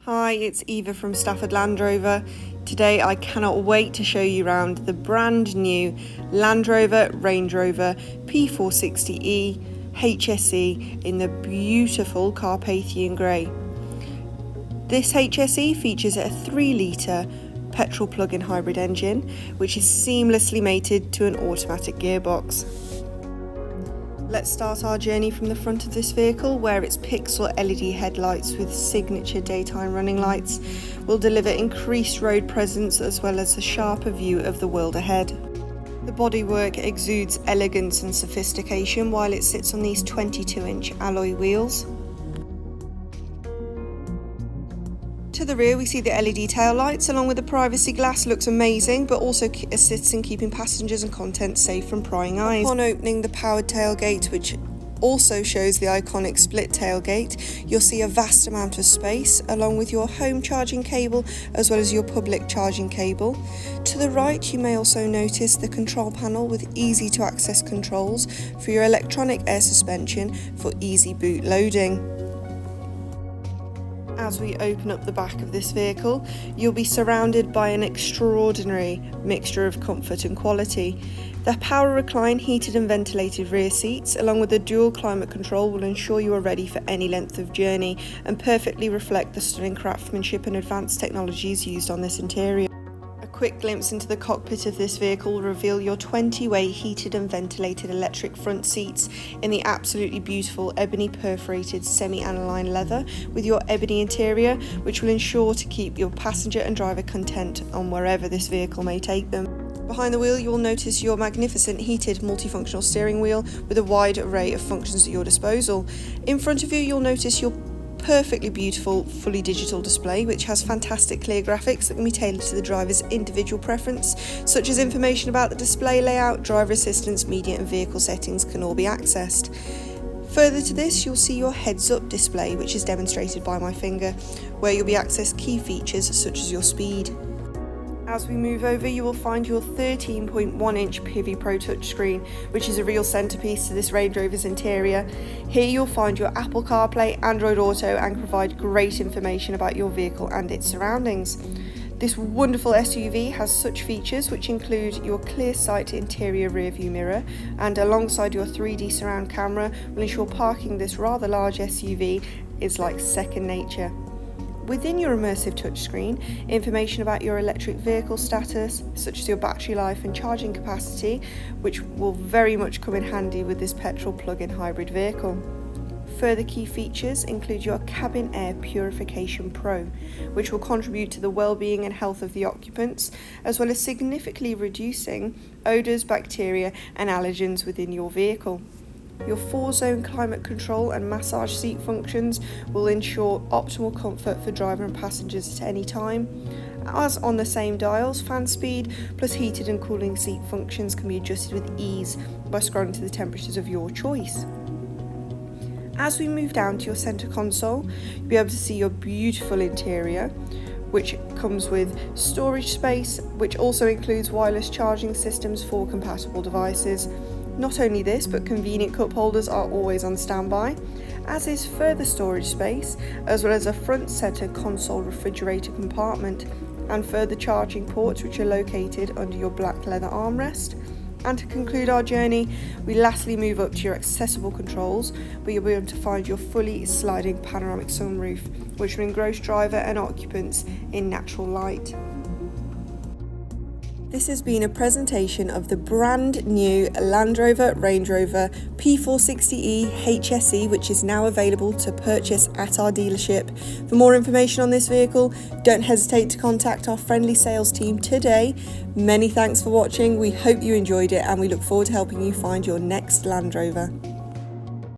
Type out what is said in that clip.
Hi, it's Eva from Stafford Land Rover. Today I cannot wait to show you around the brand new Land Rover Range Rover P460e HSE in the beautiful Carpathian Grey. This HSE features a 3-litre petrol plug-in hybrid engine which is seamlessly mated to an automatic gearbox. Let's start our journey from the front of this vehicle, where its pixel LED headlights with signature daytime running lights will deliver increased road presence as well as a sharper view of the world ahead. The bodywork exudes elegance and sophistication while it sits on these 22-inch alloy wheels. To the rear we see the LED tail lights along with the privacy glass. Looks amazing, but also assists in keeping passengers and content safe from prying eyes. Upon opening the powered tailgate, which also shows the iconic split tailgate, you'll see a vast amount of space along with your home charging cable as well as your public charging cable. To the right you may also notice the control panel with easy to access controls for your electronic air suspension for easy boot loading. As we open up the back of this vehicle, you'll be surrounded by an extraordinary mixture of comfort and quality. The power recline heated and ventilated rear seats along with the dual climate control will ensure you are ready for any length of journey and perfectly reflect the stunning craftsmanship and advanced technologies used on this interior. A quick glimpse into the cockpit of this vehicle will reveal your 20-way heated and ventilated electric front seats in the absolutely beautiful Ebony perforated semi-aniline leather with your Ebony interior, which will ensure to keep your passenger and driver content on wherever this vehicle may take them. Behind the wheel you will notice your magnificent heated multifunctional steering wheel with a wide array of functions at your disposal. In front of you you'll notice your perfectly beautiful fully digital display which has fantastic clear graphics that can be tailored to the driver's individual preference, such as information about the display layout, driver assistance, media and vehicle settings can all be accessed. Further to this you'll see your heads-up display which is demonstrated by my finger, where you'll be accessed key features such as your speed. As we move over you will find your 13.1-inch Pivi Pro touchscreen, which is a real centrepiece to this Range Rover's interior. Here you'll find your Apple CarPlay, Android Auto and provide great information about your vehicle and its surroundings. This wonderful SUV has such features which include your clear sight interior rear view mirror, and alongside your 3D surround camera will ensure parking this rather large SUV is like second nature. Within your immersive touchscreen, information about your electric vehicle status, such as your battery life and charging capacity, which will very much come in handy with this petrol plug-in hybrid vehicle. Further key features include your Cabin Air Purification Pro, which will contribute to the well-being and health of the occupants, as well as significantly reducing odours, bacteria and allergens within your vehicle. Your 4-zone climate control and massage seat functions will ensure optimal comfort for driver and passengers at any time. As on the same dials, fan speed plus heated and cooling seat functions can be adjusted with ease by scrolling to the temperatures of your choice. As we move down to your centre console, you'll be able to see your beautiful interior, which comes with storage space, which also includes wireless charging systems for compatible devices. Not only this, but convenient cup holders are always on standby, as is further storage space, as well as a front center console refrigerator compartment and further charging ports which are located under your black leather armrest. And to conclude our journey, we lastly move up to your accessible controls, where you'll be able to find your fully sliding panoramic sunroof, which will engross driver and occupants in natural light. This has been a presentation of the brand new Land Rover Range Rover P460e HSE, which is now available to purchase at our dealership. For more information on this vehicle, don't hesitate to contact our friendly sales team today. Many thanks for watching. We hope you enjoyed it and we look forward to helping you find your next Land Rover.